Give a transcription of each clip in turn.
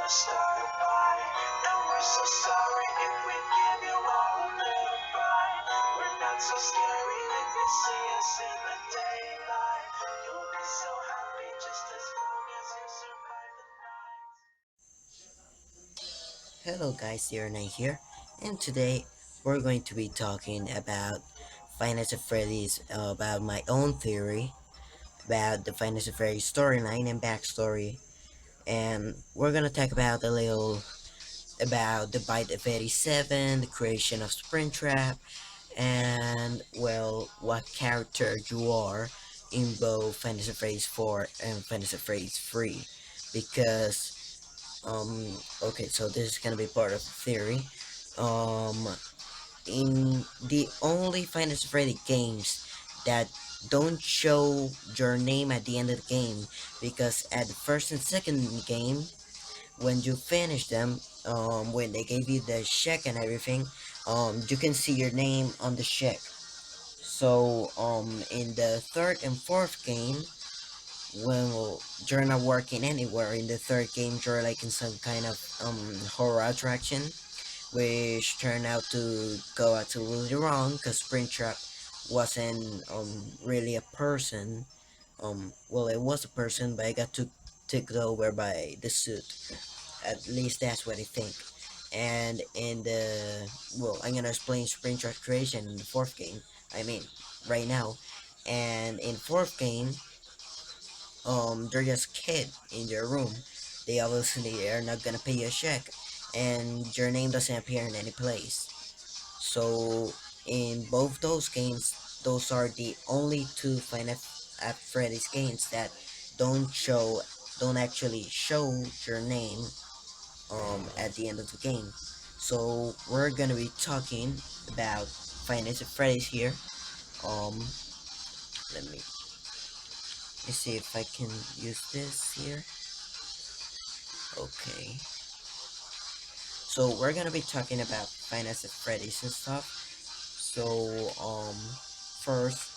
start a fight, and we're so sorry if we give you all a little fright. We're not so scary if you see us in the daylight. You'll be so happy just as long as you survive the night. Hello guys, Nine here, and today we're going to be talking about Finance of Freddy's, about my own theory about the Finance of Freddy's storyline and backstory, and we're gonna talk about a little about the Bite of 87, the creation of Springtrap, and well, what character you are in both Finance of Freddy's 4 and Finance of Freddy's 3, because okay, so this is gonna be part of the theory. Um, in the only Finest Freddy games that don't show your name at the end of the game, because at the first and second game, when you finish them, when they gave you the check and everything, you can see your name on the check. So, in the third and fourth game, well, you're not working anywhere. In the third game, you're like in some kind of horror attraction, which turned out to go absolutely wrong because Springtrap wasn't really a person. Well, it was a person, but it got took over by the suit. At least that's what I think. And in the well, I'm gonna explain Springtrap creation in the fourth game. I mean, right now. And in fourth game, they're just kid in their room. They obviously are not gonna pay you a check, and your name doesn't appear in any place. So in both those games, those are the only two Final Freddy's games that don't show, don't actually show your name at the end of the game. So we're gonna be talking about Final Freddy's here. Um, let me see if I can use this here. Okay. So we're gonna be talking about Final Freddy's and stuff. So first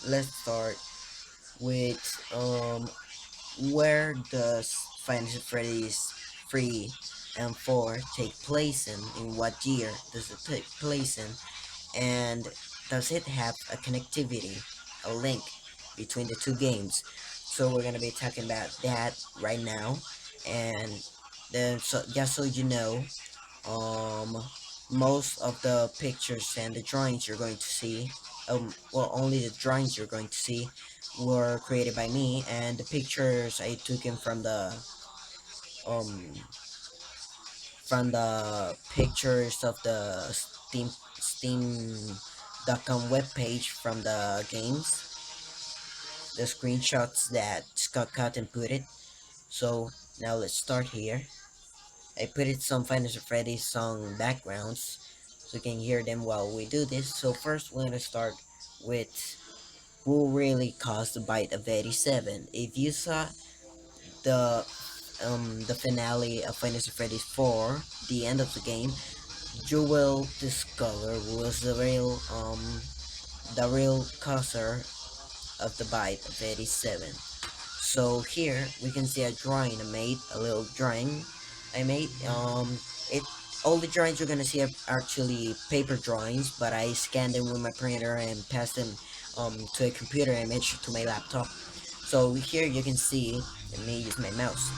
let's start with where does Final Freddy's 3 and 4 take place in what year does it take place in, and does it have a connectivity, a link between the two games? So we're gonna be talking about that right now, and then so just so you know, um most of the pictures and the drawings you're going to see, well, only the drawings you're going to see were created by me, and the pictures I took in um from the pictures of the steam.com webpage from the games, the screenshots that Scott cut and put it. So now let's start here. I put it some Final Freddy song backgrounds so you can hear them while we do this. So first we're gonna start with who really caused the bite of 87. If you saw the finale of Final Freddy 4, the end of the game, you will discover who was the real causer of the bite of 87. So here we can see a drawing I made, a little drawing I made. It all the drawings you're gonna see are actually paper drawings, but I scanned them with my printer and passed them to a computer image to my laptop. So here you can see, let me use my mouse,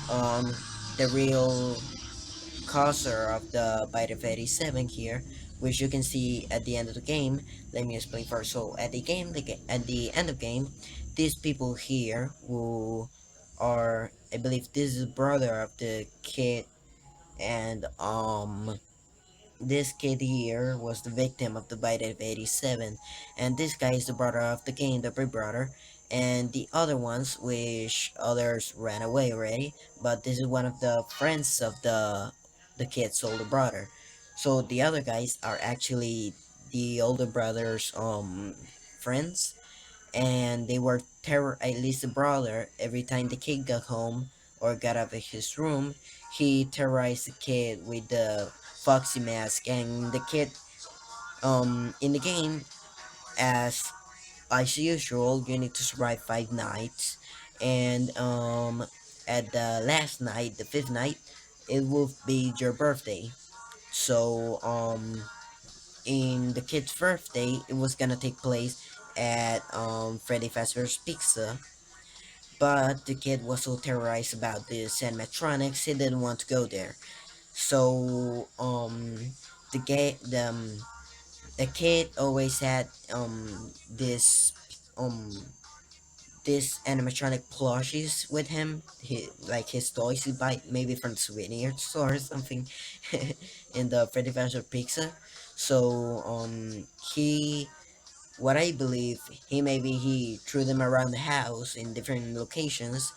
um the real causer of the bite of 87 here, which you can see at the end of the game. Let me explain first. So at the game, at the end of game, these people here who are, I believe this is brother of the kid, and this kid here was the victim of the bite of 87, and this guy is the brother of the game, the big brother, and the other ones, which others ran away already, but this is one of the friends of the kid's older brother. So the other guys are actually the older brother's friends, and they were terror, at least the brother, every time the kid got home or got out of his room, he terrorized the kid with the foxy mask, and the kid in the game, as usual, you need to survive 5 nights, and at the last night, the fifth night, it will be your birthday. So in the kid's birthday, it was gonna take place at Freddy Fazbear's Pizza, but the kid was so terrorized about this animatronics, he didn't want to go there. So the gay the kid always had this animatronic plushies with him. Like his toys he buy maybe from the souvenir store or something in the Freddy Fazbear Pizza. So he what I believe he threw them around the house in different locations,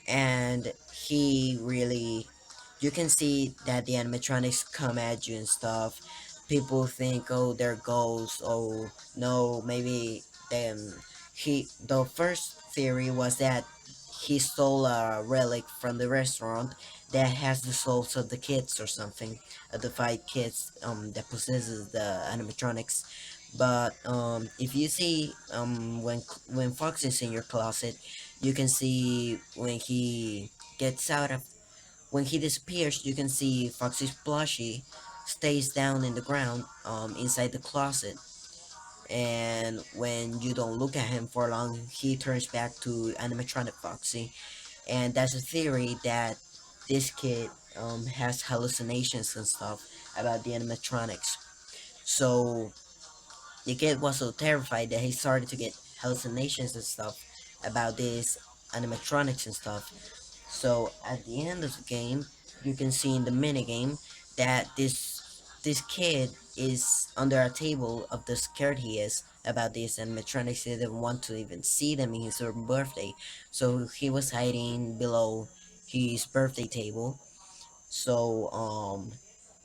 and he really you can see that the animatronics come at you and stuff. People think, oh, they're ghosts. Oh no, maybe them. The first theory was that he stole a relic from the restaurant that has the souls of the kids or something, the five kids that possesses the animatronics. But if you see when Fox is in your closet, you can see when he gets out of when he disappears, you can see Foxy's plushie stays down in the ground inside the closet, and when you don't look at him for long, he turns back to animatronic Foxy. And that's a theory that this kid has hallucinations and stuff about the animatronics. So the kid was so terrified that he started to get hallucinations and stuff about these animatronics and stuff. So at the end of the game, you can see in the minigame that this kid is under a table of the scared he is about this animatronics. He didn't want to even see them in his own birthday, so he was hiding below his birthday table. So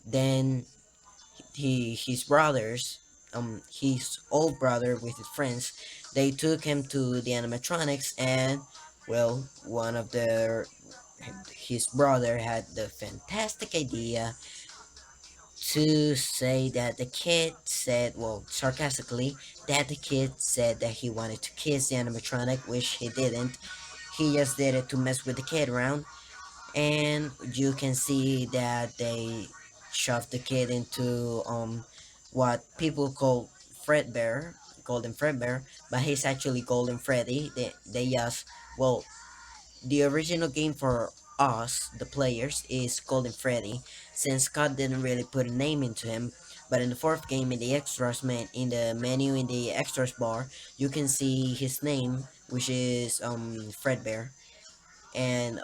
then his brothers, his old brother with his friends, they took him to the animatronics, and well, one of their his brother had the fantastic idea to say that the kid said, well, sarcastically, that the kid said that he wanted to kiss the animatronic, which he didn't. He just did it to mess with the kid around, and you can see that they shoved the kid into what people call Fredbear, Golden Fredbear, but he's actually Golden Freddy. They just well, the original game for us, the players, is Golden Freddy, since Scott didn't really put a name into him. But in the fourth game, in the extras in the menu in the extras bar, you can see his name, which is Fredbear, and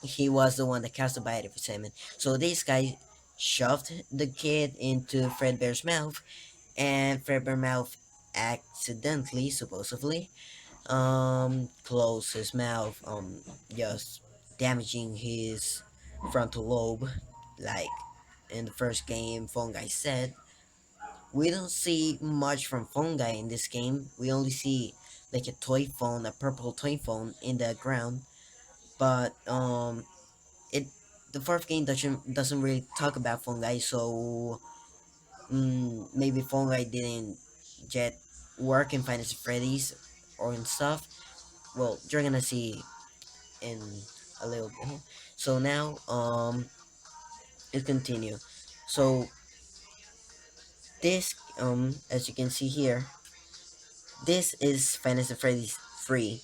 he was the one that cast the bite for Simon. So this guy shoved the kid into Fredbear's mouth, and Fredbear's mouth accidentally, supposedly, closed his mouth, just damaging his frontal lobe, like in the first game Fungi said. We don't see much from Fungi in this game. We only see like a toy phone, a purple toy phone in the ground. But it the fourth game doesn't really talk about Fungi, so maybe Fungi didn't yet work in Final Freddy's or in stuff. Well, you're gonna see in a little bit. So now, let's continue. So this, as you can see here, this is Final Freddy's 3,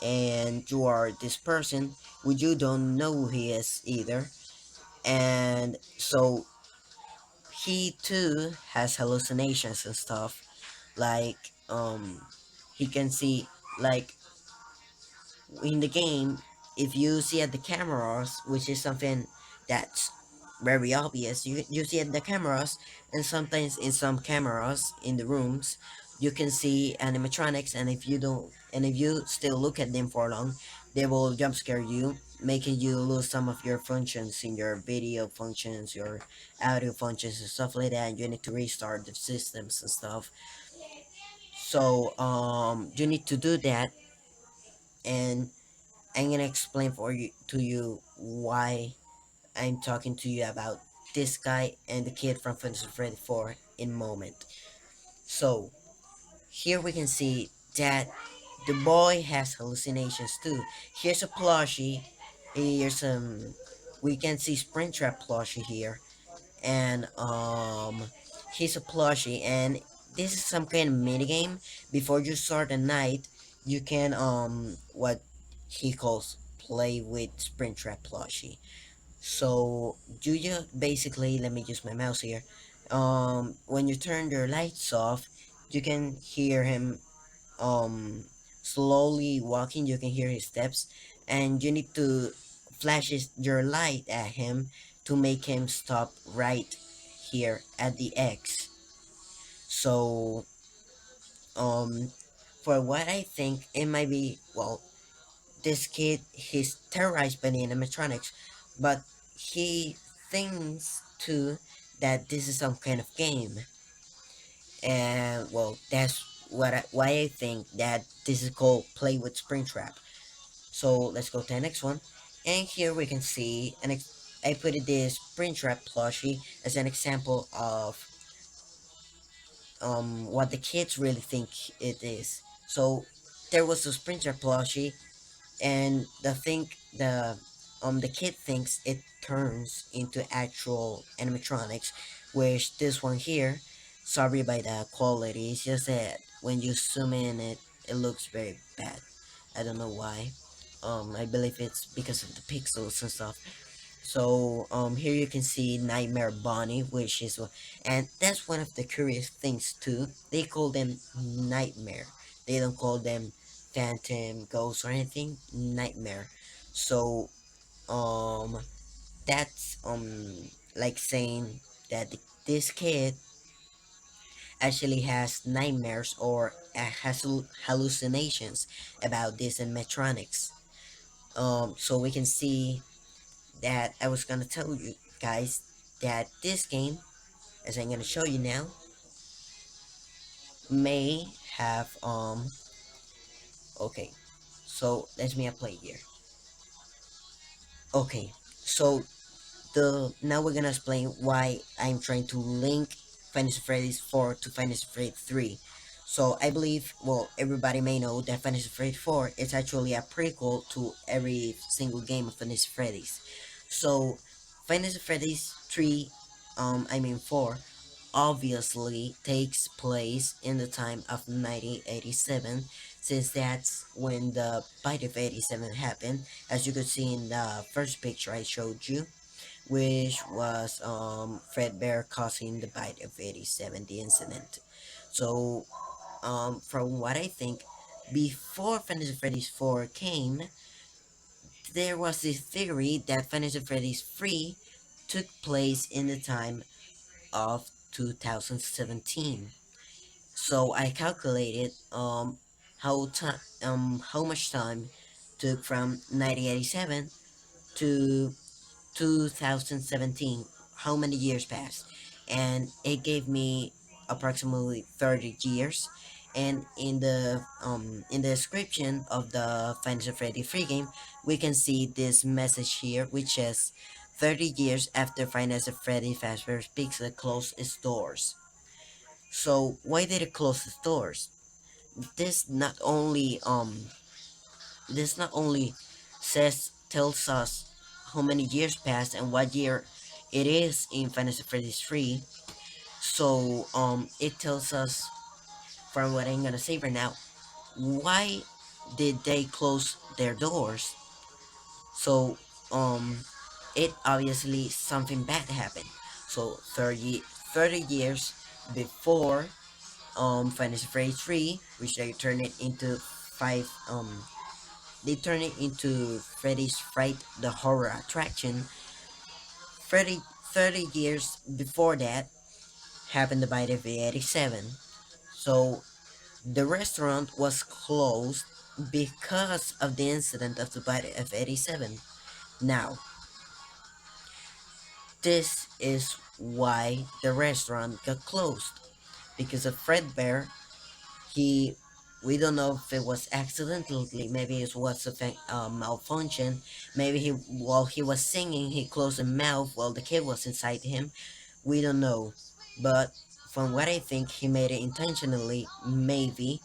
and you are this person, which you don't know who he is either, and so he too has hallucinations and stuff, like, he can see, like, in the game, if you see at the cameras, which is something that's very obvious, you see at the cameras, and sometimes in some cameras in the rooms, you can see animatronics, and if you still look at them for long, they will jump scare you, making you lose some of your functions in your video functions, your audio functions and stuff like that, and you need to restart the systems and stuff. So you need to do that, and I'm gonna explain to you why I'm talking to you about this guy and the kid from Fantasy Freddy 4 in a moment. So here we can see that the boy has hallucinations too. Here's a plushie. Here's some. we can see Springtrap plushie here, and he's a plushie, and this is some kind of mini game. Before you start the night, you can what he calls play with Springtrap plushie. So you just basically, let me use my mouse here. When you turn your lights off, you can hear him slowly walking. You can hear his steps, and you need to your light at him to make him stop right here at the X. So for what I think, it might be, well, this kid, he's terrorized by the animatronics, but he thinks too that this is some kind of game. And well, that's why I think that this is called play with Springtrap. So let's go to the next one, and here we can see I put this Springtrap plushie as an example of what the kids really think it is. So there was a Springtrap plushie, and the kid thinks it turns into actual animatronics, which this one here, sorry by the quality, it's just that when you zoom in, it looks very bad. I don't know why. I believe it's because of the pixels and stuff. So here you can see Nightmare Bonnie, which is and that's one of the curious things too. They call them Nightmare. They don't call them Phantom, Ghost, or anything. Nightmare. So um that's like saying that this kid actually has nightmares or has hallucinations about this animatronics. So we can see that I was gonna tell you guys that this game, as I'm gonna show you now, may have okay. So let me play here. Okay, so the now we're gonna explain why I'm trying to link Fantasy Freddy's 4 to Fantasy Freddy 3. So I believe, well, everybody may know that Fantasy Freddy 4 is actually a prequel to every single game of Fantasy Freddy's. So Fantasy Freddy's 3, I mean 4, obviously takes place in the time of 1987, since that's when the bite of 87 happened, as you could see in the first picture I showed you, which was Fredbear causing the bite of 87, the incident. So from what I think, before Fantasy Freddy's 4 came, there was this theory that Fantasy Freddy's 3 took place in the time of 2017. So I calculated how much time took from 1987 to 2017, how many years passed, and it gave me approximately 30 years. And in the description of the Final Freddy free game, we can see this message here, which says 30 years after Final Freddy Fazbear's Pizza closed its doors. So why did it close its doors? This not only this not only tells us how many years passed and what year it is in Fantasy Freddy's 3. So it tells us, from what I'm gonna say right now, why did they close their doors? So it obviously something bad happened. So 30 years before Fantasy Freddy 3, which they turn it into 5 they turn it into Freddy's Fright, the horror attraction. Freddy, 30 years before that, happened by the V87. So the restaurant was closed because of the incident of the bite of 87. Now, this is why the restaurant got closed. Because of Fredbear, he we don't know if it was accidentally, maybe it was a malfunction, maybe he while he was singing he closed the mouth while the kid was inside him, we don't know. But from what I think, he made it intentionally, maybe,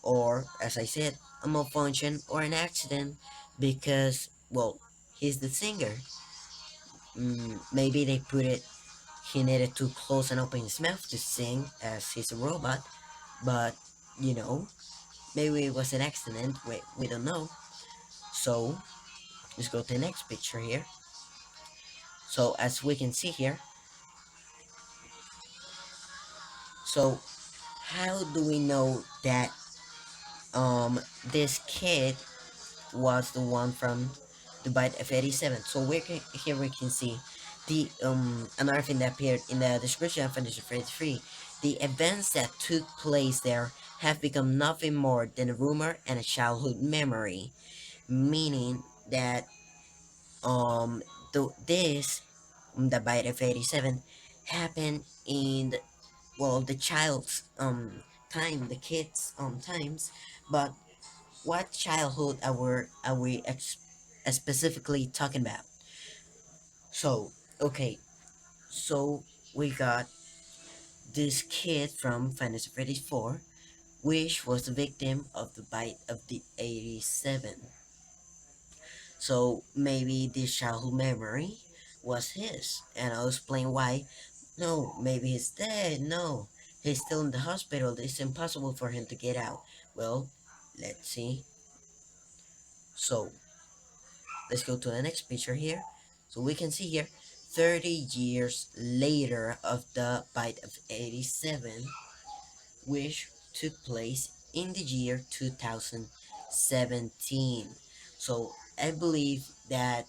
or as I said, a malfunction or an accident, because well, he's the singer. Maybe they put it. He needed to close and open his mouth to sing as he's a robot, but you know, maybe it was an accident. We don't know. So let's go to the next picture here. So as we can see here, so how do we know that this kid was the one from the bite of 87? So here we can see the another thing that appeared in the description of Fantasy Freddy 3. The events that took place there have become nothing more than a rumor and a childhood memory, meaning that this the bite of 87 happened in the child's time, the kids times, but what childhood are we specifically talking about? So okay, so we got this kid from Fantasy Freddy's 4, which was the victim of the bite of the 87. So maybe this childhood memory was his, and I'll explain why. No, maybe he's dead. No, he's still in the hospital. It's impossible for him to get out. Well, let's see. So let's go to the next picture here. So we can see here 30 years later of the bite of 87, which took place in the year 2017. So I believe that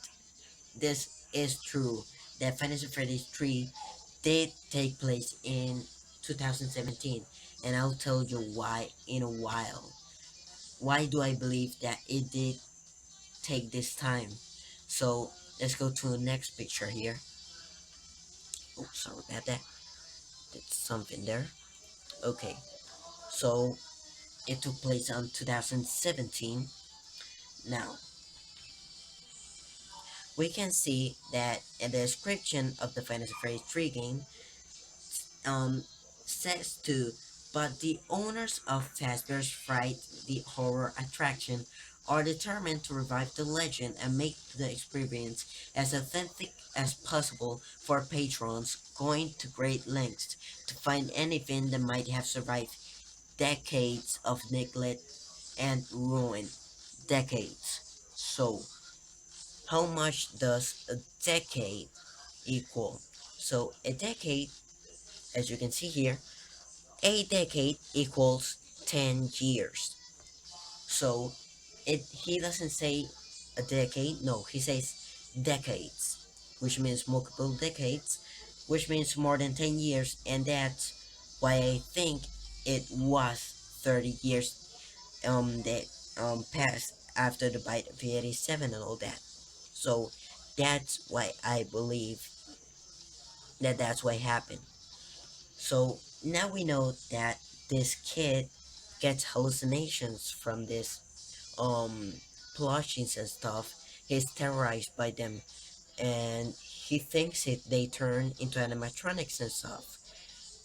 this is true, that Fantasy Freddy's 3 did take place in 2017, and I'll tell you why in a while. Why do I believe that it did take this time? So let's go to the next picture here. Oh, sorry about that. That's something there. Okay, so it took place on 2017. Now we can see that in the description of the Fantasy Freddy 3 game, um, says to, but the owners of Fazbear's Fright, the horror attraction, are determined to revive the legend and make the experience as authentic as possible for patrons, going to great lengths to find anything that might have survived decades of neglect and ruin. Decades. So, how much does a decade equal? So, a decade, as you can see here, a decade equals 10 years. So he doesn't say a decade, no, he says decades, which means multiple decades, which means more than 10 years, and that's why I think it was 30 years that passed after the bite of 87 and all that. So that's why I believe that that's what happened. So now we know that this kid gets hallucinations from this plushies and stuff. He's terrorized by them, and he thinks they turn into animatronics and stuff.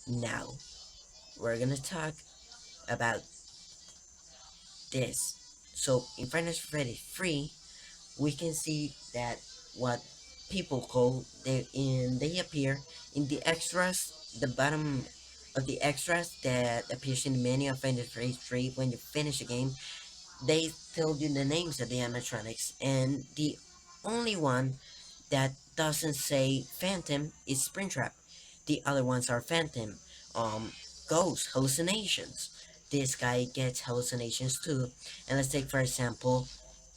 Now we're gonna talk about this. So in Final Freddy 3, we can see that what people call they appear in the extras, the bottom of the extras that appears in the menu of Final Freddy 3 when you finish the game. They tell you the names of the animatronics, and the only one that doesn't say Phantom is Springtrap. The other ones are Phantom, Ghost, hallucinations. This guy gets hallucinations too. And let's take for example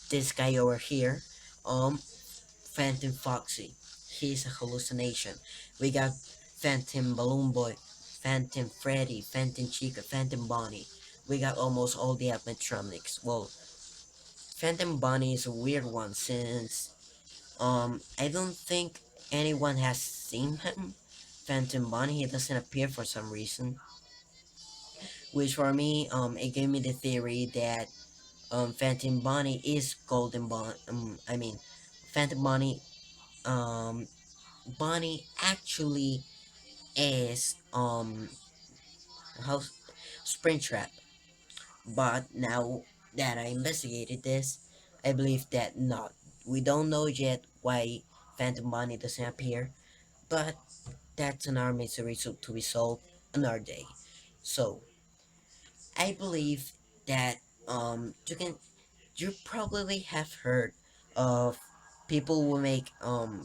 this guy over here, Phantom Foxy. He's a hallucination. We got Phantom Balloon Boy, Phantom Freddy, Phantom Chica, Phantom Bonnie. We got almost all the animatronics. Well, Phantom Bonnie is a weird one since I don't think anyone has seen him. Phantom Bonnie, he doesn't appear for some reason. Which for me, it gave me the theory that Phantom Bonnie is Golden Bon. I mean, Phantom Bonnie. Bonnie actually is house Springtrap. But now that I investigated this, I believe that not. We don't know yet why Phantom Bunny doesn't appear, but that's another mystery to be solved another day. So I believe that you probably have heard of people who make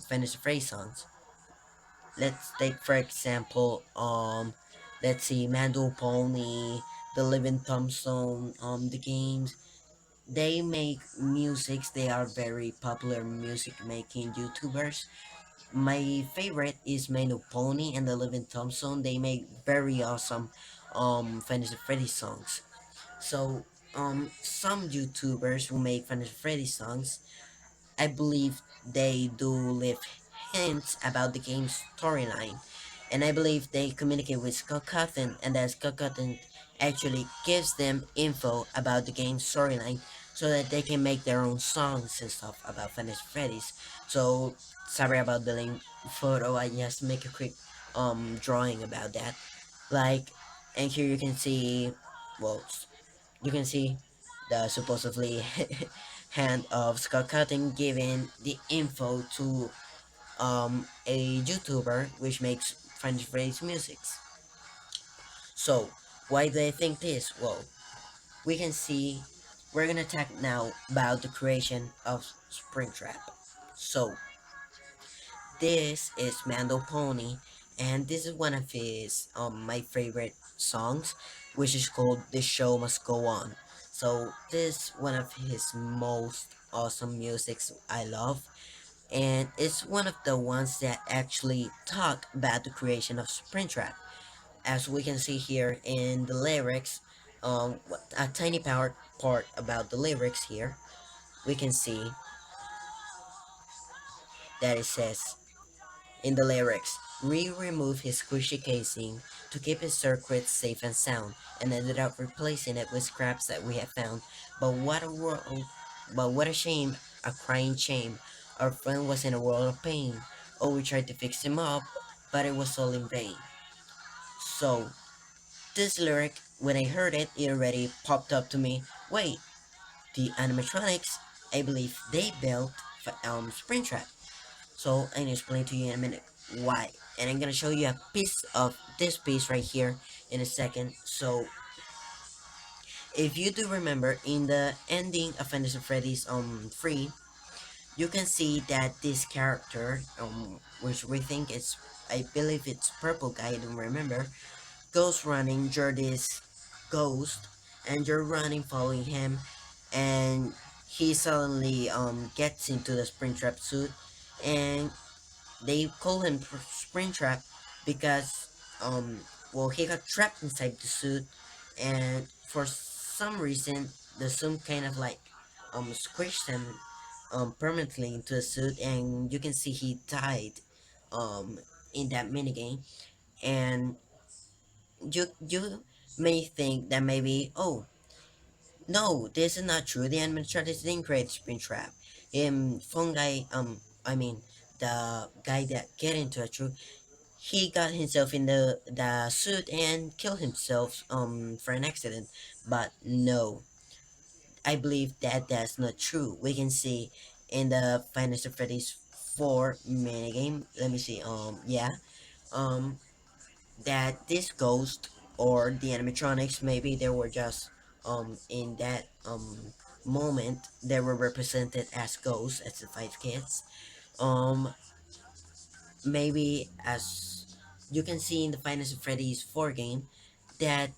fantasy phrase songs. Let's take for example let's see Mando Pony, the Living Tombstone, the games. They make musics. They are very popular music making YouTubers. My favorite is Mando Pony and the Living Tombstone. They make very awesome Fantasy Freddy songs. So some YouTubers who make Fantasy Freddy songs, I believe they do leave hints about the game's storyline, and I believe they communicate with Scott Cawthon, and that Scott Cawthon actually gives them info about the game's storyline so that they can make their own songs and stuff about Fantasy Freddy's. So sorry about the link photo. I just make a quick drawing about that. Like, and here you can see, well, you can see the supposedly hand of Scott Cutting giving the info to a YouTuber which makes French phrase musics. So why do I think this? Well, we can see we're gonna talk now about the creation of Springtrap. So this is Mando Pony, and this is one of his my favorite songs, which is called "The Show Must Go On." So this one of his most awesome musics I love, and it's one of the ones that actually talk about the creation of Springtrap. As we can see here in the lyrics, a tiny part about the lyrics here, we can see that it says in the lyrics, Ree removed his squishy casing to keep his circuits safe and sound, and ended up replacing it with scraps that we had found. But what a world! But what a shame! A crying shame! Our friend was in a world of pain. Oh, we tried to fix him up, but it was all in vain. So, this lyric, when I heard it, it already popped up to me. Wait, the animatronics, I believe they built Springtrap. So I'm gonna explain to you in a minute why. And I'm gonna show you a piece of this piece right here in a second. So if you do remember in the ending of Fantasy Freddy's 3, you can see that this character, which we think is, I believe it's purple guy, I don't remember, goes running, you're this ghost, and you're running following him, and he suddenly gets into the Springtrap suit, and they call him Springtrap because well, he got trapped inside the suit, and for some reason the suit kind of like squished him permanently into the suit, and you can see he died um in that minigame. And you may think that maybe, oh no, this is not true, the animatronics didn't create Springtrap. Fungi, I mean, the guy that get into a true, he got himself in the suit and killed himself for an accident. But no, I believe that that's not true. We can see in the Final Freddy's 4 minigame, let me see, yeah, um that this ghost or the animatronics, maybe they were just in that moment they were represented as ghosts, as the five kids. um Maybe as you can see in the Final Freddy's 4 game, that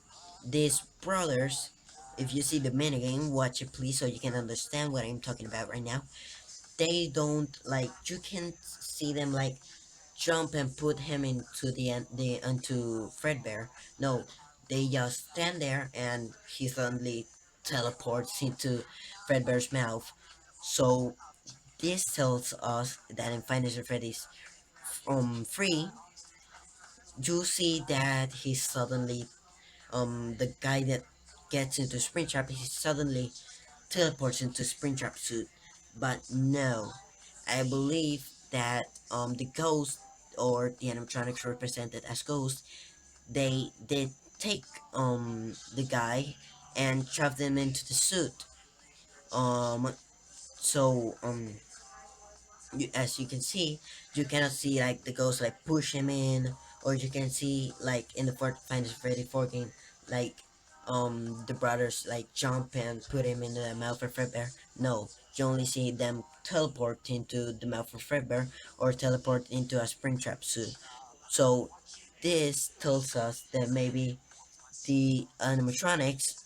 these brothers, if you see the minigame, watch it please so you can understand what I'm talking about right now. They don't like, you can see them like jump and put him into the into Fredbear. No, they just stand there and he suddenly teleports into Fredbear's mouth. So this tells us that in Final Freddy's 3, you see that he suddenly the guy that gets into Springtrap, he suddenly teleports into Springtrap suit. But no, I believe that the ghost or the animatronics represented as ghosts, they did take the guy and shove them into the suit. Um so as you can see, you cannot see like the ghost like push him in, or you can see like in the Final Freddy 4 game, like the brothers like jump and put him in the mouth of Fredbear. No, you only see them teleport into the mouth of Fredbear or teleport into a Springtrap suit. So this tells us that maybe the animatronics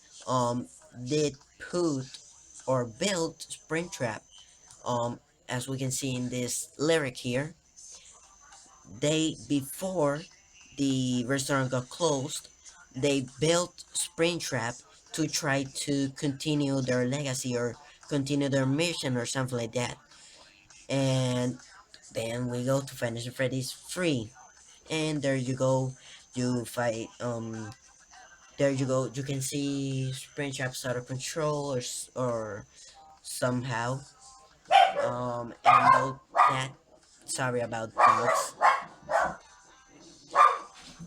did put or build Springtrap. As we can see in this lyric here, they before the restaurant got closed, they built Springtrap to try to continue their legacy or continue their mission or something like that. And then we go to Fantasy Freddy's 3, and there you go, you fight there you go, you can see Springtrap's out of control or somehow and though that sorry about dogs.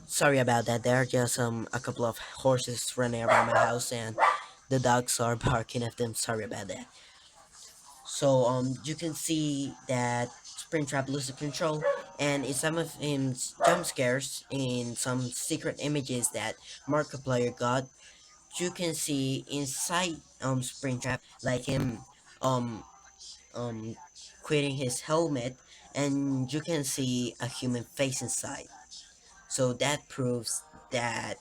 Sorry about that. There are just a couple of horses running around my house, and the dogs are barking at them. Sorry about that. So you can see that Springtrap loses control, and in some of his jump scares, in some secret images that Markiplier got, you can see inside Springtrap like him um um quitting his helmet, and you can see a human face inside. So that proves that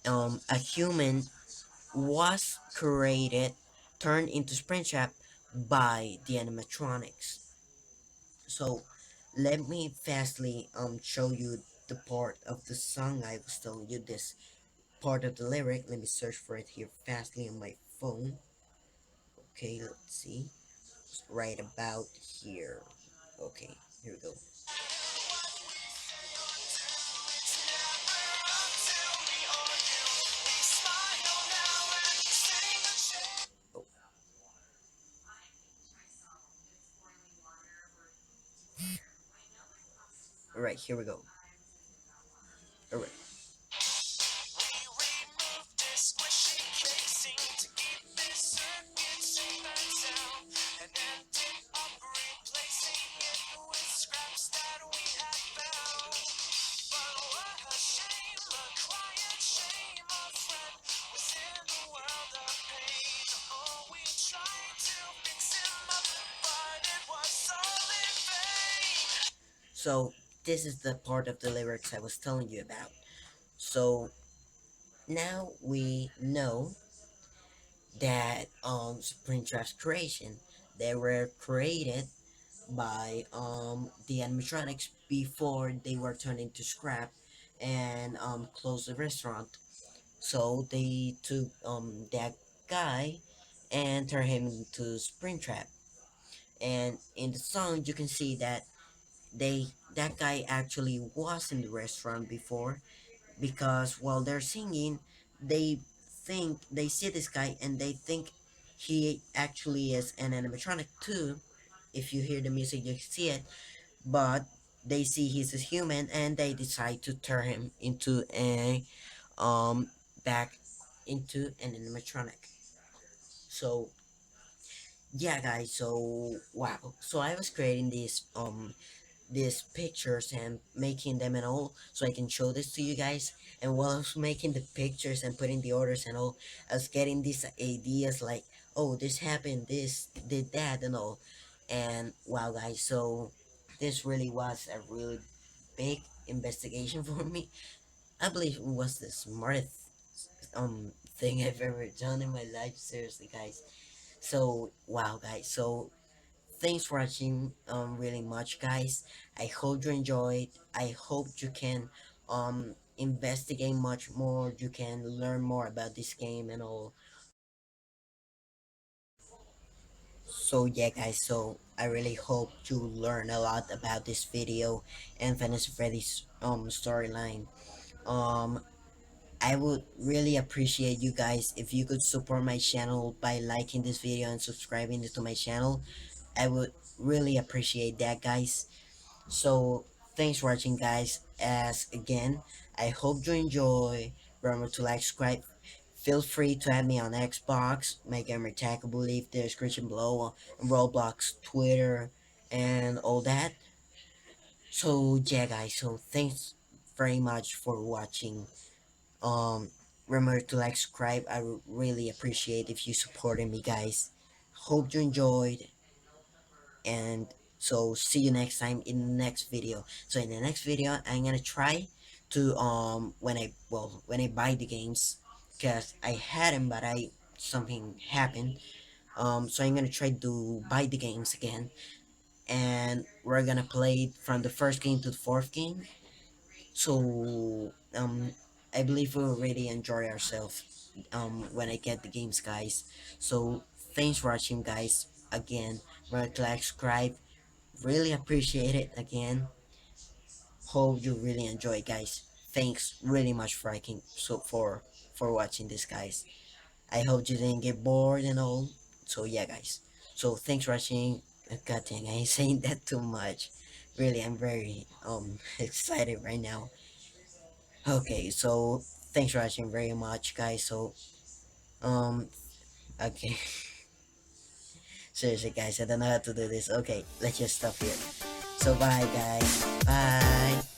a human was created, turned into Springtrap by the animatronics. So let me fastly show you the part of the song I was telling you, this part of the lyric. Let me search for it here fastly on my phone. Okay, let's see. Right about here. Okay, here we go. Oh, alright, here we go. Alright. So this is the part of the lyrics I was telling you about. So now we know that Springtrap's creation, they were created by the animatronics before they were turned into scrap and closed the restaurant. So they took that guy and turned him into Springtrap. And in the song you can see that that guy actually was in the restaurant before, because while they're singing, they they see this guy and they think he actually is an animatronic too. If you hear the music, you see it, but they see he's a human and they decide to turn him into a um back into an animatronic. So yeah, guys. So wow. So I was creating these pictures and making them and all so I can show this to you guys. And while I was making the pictures and putting the orders and all, I was getting these ideas like, oh, this happened, this did that and all. And wow, guys, so this really was a really big investigation for me. I believe it was the smartest thing I've ever done in my life, seriously, guys. So wow, guys, so thanks for watching really much, guys. I hope you enjoyed. I hope you can investigate much more, you can learn more about this game and all. So yeah, guys, so I really hope you learn a lot about this video and Fantasy Freddy's storyline. um I would really appreciate you guys if you could support my channel by liking this video and subscribing to my channel. I would really appreciate that, guys. So thanks for watching, guys. As again, I hope you enjoy. Remember to like, subscribe. Feel free to add me on Xbox, my gamer tag, I believe the description below, on Roblox, Twitter, and all that. So yeah, guys. So thanks very much for watching. Um, Remember to like, subscribe. I really appreciate if you supporting me, guys. Hope you enjoyed, and so see you next time in the next video. So in the next video, I'm gonna try to when I buy the games, cause I had them, but I something happened. So I'm gonna try to buy the games again, and we're gonna play from the first game to the fourth game. So I believe we'll really enjoy ourselves when I get the games, guys. So thanks for watching, guys. Again, remember to like, subscribe. Really appreciate it again. Hope you really enjoy, guys. Thanks really much for for watching this, guys. I hope you didn't get bored and all. So yeah, guys. So thanks for watching. God dang, I ain't saying that too much. Really, I'm very excited right now. Okay, so thanks for watching very much, guys. So um okay, seriously, guys, I don't know how to do this. Okay, let's just stop here. So bye, guys. Bye.